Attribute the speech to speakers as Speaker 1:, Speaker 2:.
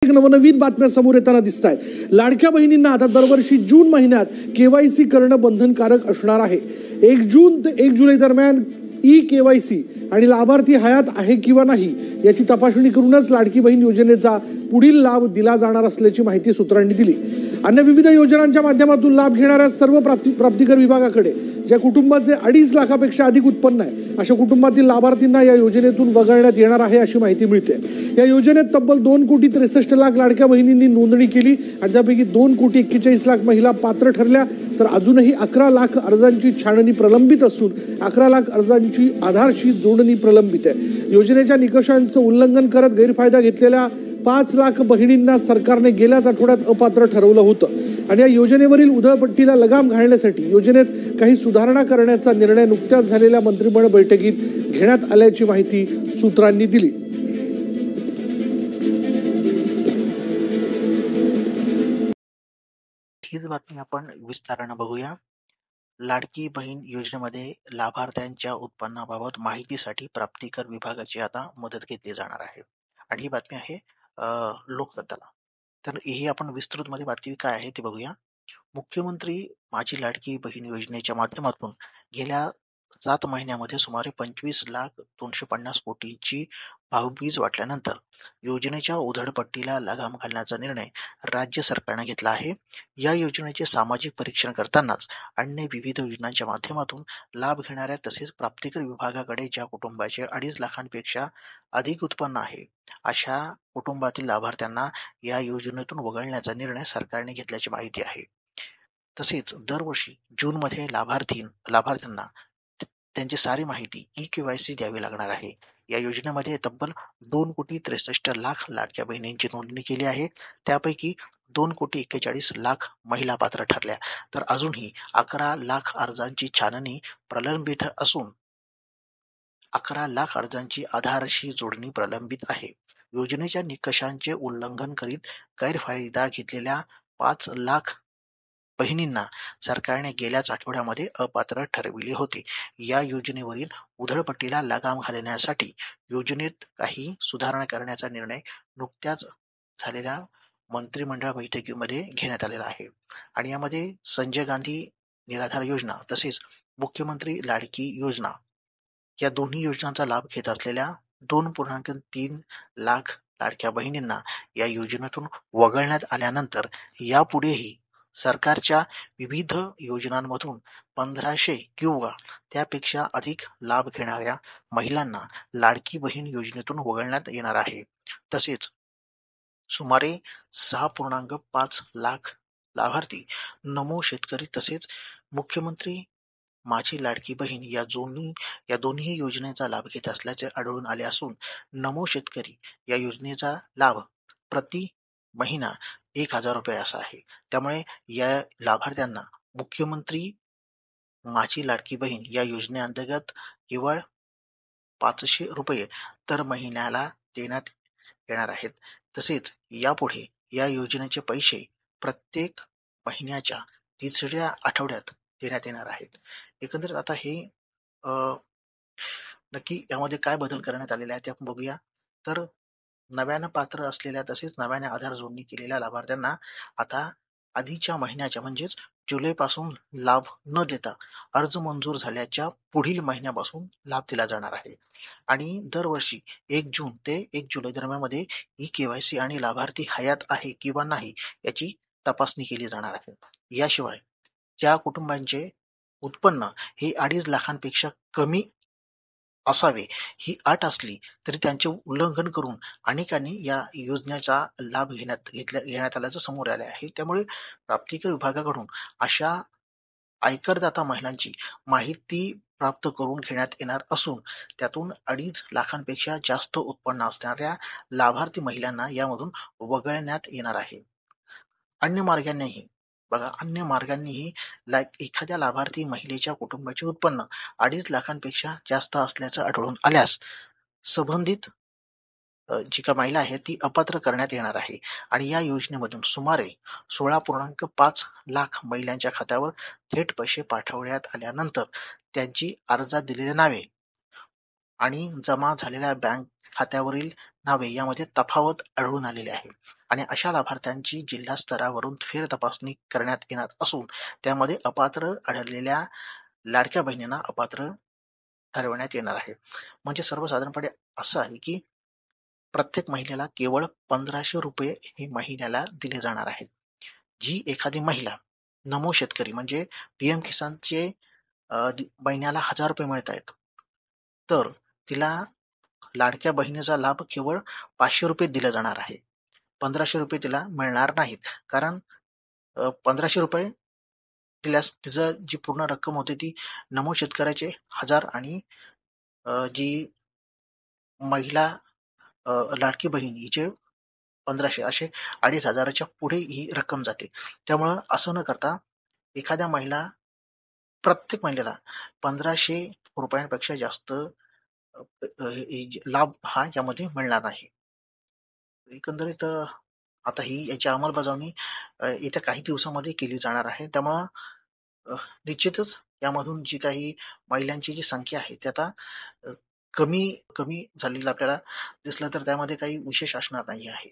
Speaker 1: नवनवीन बातम्या समोर येताना दिसत आहेत। लाडक्या बहिणींना आता दरवर्षी जून महिन्यात केवायसी करणं बंधनकारक असणार आहे। 1 जून ते 1 जुलै दरम्यान केवायसी आणि लाभार्थी हयात आहे किंवा नाही याची तपासणी करूनच लाडकी बहीण योजनेचा पुढील लाभ दिला जाणार असल्याची माहिती सूत्रांनी दिली। अन्य विविध योजनांच्या माध्यमातून लाभ घेणाऱ्या सर्व प्राप्तिकर विभागाकडे ज्या कुटुंबाचे 2.5 लाखापेक्षा अधिक उत्पन्न आहे अशा कुटुंबातील लाभार्थींना या योजनेतून वगळण्यात येणार आहे अशी माहिती मिळते। या योजनेत तब्बल 2,63,00,000 लाडक्या बहिणींनी नोंदणी केली आणि त्यापैकी 2,41,40,00,000 महिला पात्र ठरल्या, तर अजूनही 11 लाख अर्जांची छाननी प्रलंबित असून 11 लाख अर्जांची आधारशी जोडणी प्रलंबित आहे। योजनेच्या निकषांचं उल्लंघन करत गैरफायदा घेतलेल्या 5 लाख बहिणींना सरकारने गेल्याच आठवड्यात अपात्र ठरवलं होतं आणि या योजनेवरील उधळपट्टीला लगाम घालण्यासाठी योजनेत काही सुधारणा करण्याचा निर्णय नुकत्याच झालेल्या मंत्रिमंडळ बैठकीत घेण्यात आल्याची माहिती सूत्रांनी दिली।
Speaker 2: हीच बातमी आपण विस्ताराने बघूया। लाडकी बहीण योजनेमध्ये लाभार्थ्यांच्या उत्पन्नाबाबत माहितीसाठी प्राप्तिकर विभागाची आता मदत घेतली जाणार आहे आणि ही बातमी आहे लोकसत्ताला। तर ही आपण विस्तृतमध्ये बातमी काय आहे ते बघूया। मुख्यमंत्री माझी लाडकी बहीण योजनेच्या माध्यमातून गेल्या 7 महिन्यामध्ये सुमारे 25,250 कोटींची भावबीज वाटल्यानंतर योजनेच्या उधळपट्टीला लगाम घालण्याचा निर्णय राज्य सरकारने घेतला आहे। या योजनेचे सामाजिक परीक्षण करतानाच अन्य विविध योजनांच्या माध्यमातून लाभ घेणाऱ्या तसेच प्राप्तिकर विभागाकडे ज्या कुटुंबाचे 2.5 लाखांपेक्षा अधिक उत्पन्न आहे अशा कुटुंबातील लाभार्थ्यांना या योजनेतून वगळण्याचा निर्णय सरकारने घेतल्याची माहिती आहे। तसेच दरवर्षी जून मध्ये लाभार्थ्यांना त्यांची सारी माहिती केवायसी द्यावी लागणार आहे। या योजनेमध्ये तब्बल 2,63,00,000 लाडक्या बहिणींची नोंदणी केली आहे। त्यापैकी 2,41,40,00,000 महिला पात्र ठरल्या, तर अजूनही 11 लाख अर्जांची छाननी प्रलंबित असून 11 लाख अर्जांची आधारशी जोडणी प्रलंबित आहे। योजनेच्या निकषांचे उल्लंघन करीत गैरफायदा घेतलेल्या 5 लाख बहिणींना सरकारने गेल्याच आठवड्यामध्ये अपात्र ठरविले होते। या योजनेवरील उधळपट्टीला लगाम घालण्यासाठी योजनेत काही सुधारणा करण्याचा निर्णय नुकत्याच झालेल्या मंत्रिमंडळ बैठकीमध्ये घेण्यात आलेला आहे आणि यामध्ये संजय गांधी निराधार योजना तसेच मुख्यमंत्री लाडकी योजना या दोन्ही योजनांचा लाभ घेत असलेल्या 2.3 लाख लाडक्या बहिणींना या योजनेतून वगळण्यात आल्यानंतर यापुढेही सरकारच्या विविध योजनांमधून 1,500 किंवा त्यापेक्षा अधिक लाभ घेणाऱ्या महिलांना लाडकी बहीण योजनेतून वगळण्यात येणार आहे। तसेच सुमारे 6.5 लाख लाभार्थी नमो शेतकरी तसेच मुख्यमंत्री माझी लाडकी बहीण या दोन्ही योजनेचा लाभ घेत असल्याचे आढळून आले असून नमो शेतकरी या योजनेचा लाभ प्रति महिना 1,000 रुपये असा आहे। त्यामुळे या लाभार्थ्यांना मुख्यमंत्री माझी लाडकी बहीण या योजनेअंतर्गत केवळ 500 रुपये तर महिन्याला देण्यात येणार आहेत। तसेच यापुढे या योजनेचे पैसे प्रत्येक महिन्याच्या 3ऱ्या आठवड्यात देण्यात येणार आहेत। एकंदरीत आता हे नक्की यामध्ये काय बदल करण्यात आलेले आहे ते आपण बघूया। तर नव्यानं पात्र असलेल्या तसेच नव्याने आधार जोडणी केलेल्या लाभार्थ्यांना आता आधीच्या महिन्याच्या म्हणजेच जुलैपासून लाभ न देता अर्ज मंजूर झाल्याच्या पुढील महिन्यापासून लाभ दिला जाणार आहे आणि दरवर्षी 1 जून ते 1 जुलै दरम्यान केवायसी आणि लाभार्थी हयात आहे किंवा नाही याची तपासणी केली जाणार आहे। याशिवाय ज्या कुटुंबांचे उत्पन्न हे 2.5 लाखांपेक्षा कमी असावे ही अट असली तरी त्यांचे उल्लंघन करून अनेकांनी या योजनेचा लाभ घेण्यात आल्याचं समोर आले आहे। त्यामुळे प्राप्तिकर विभागाकडून अशा आयकरदाता महिलांची माहिती प्राप्त करून घेण्यात येणार असून त्यातून 2.5 लाखांपेक्षा जास्त उत्पन्न असणाऱ्या लाभार्थी महिलांना यामधून वगळण्यात येणार आहे। अन्य मार्गांनीही एखाद्या लाभार्थी महिलेच्या कुटुंबाचे उत्पन्न 2.5 लाखांपेक्षा जास्त असल्याचं आढळून आल्यास संबंधित जी का महिला आहे ती अपात्र करण्यात येणार आहे आणि या योजनेमधून सुमारे 16.5 लाख महिलांच्या खात्यावर थेट पैसे पाठवण्यात आल्यानंतर त्यांची अर्जात दिलेली नावे आणि जमा झालेल्या बँक खात्यावरील नावे यामध्ये तफावत आढळून आलेली आहे आणि अशा लाभार्थ्यांची जिल्हा स्तरावरून फेर तपासणी करण्यात येणार असून त्यामध्ये अपात्र आढळलेल्या लाडक्या बहिणींना अपात्र ठरवण्यात येणार आहे. म्हणजे सर्वसाधारणपणे असं आहे की प्रत्येक महिलेला केवळ 1500 रुपये हे महिन्याला दिले जाणार आहेत. जी एखादी महिला नमो शेतकरी म्हणजे पीएम किसानचे महिन्याला 1000 रुपये मिळत आहेत, तर तिला लाडक्या बहिणीचा लाभ केवळ 500 रुपये दिला जाणार आहे. 1500 रुपये तिला मिळणार नाहीत. कारण 1500 रुपये दिल्यास तिचं जी पूर्ण रक्कम होती ती नमो शेतकऱ्याचे 1000 आणि जी महिला लाडकी बहीण हिचे 1500 असे 2500च्या पुढे ही रक्कम जाते. त्यामुळं असं न करता एखाद्या प्रत्येक महिलेला 1500 रुपयांपेक्षा जास्त लाभ हा यामध्ये मिळणार नाही. एकंदरीत आता ही याची अंमलबजावणी येत्या काही दिवसामध्ये केली जाणार आहे. त्यामुळं निश्चितच यामधून जी काही महिलांची जी संख्या आहे ती आता कमी कमी झालेलं आपल्याला दिसलं तर त्यामध्ये काही विशेष असणार नाही आहे.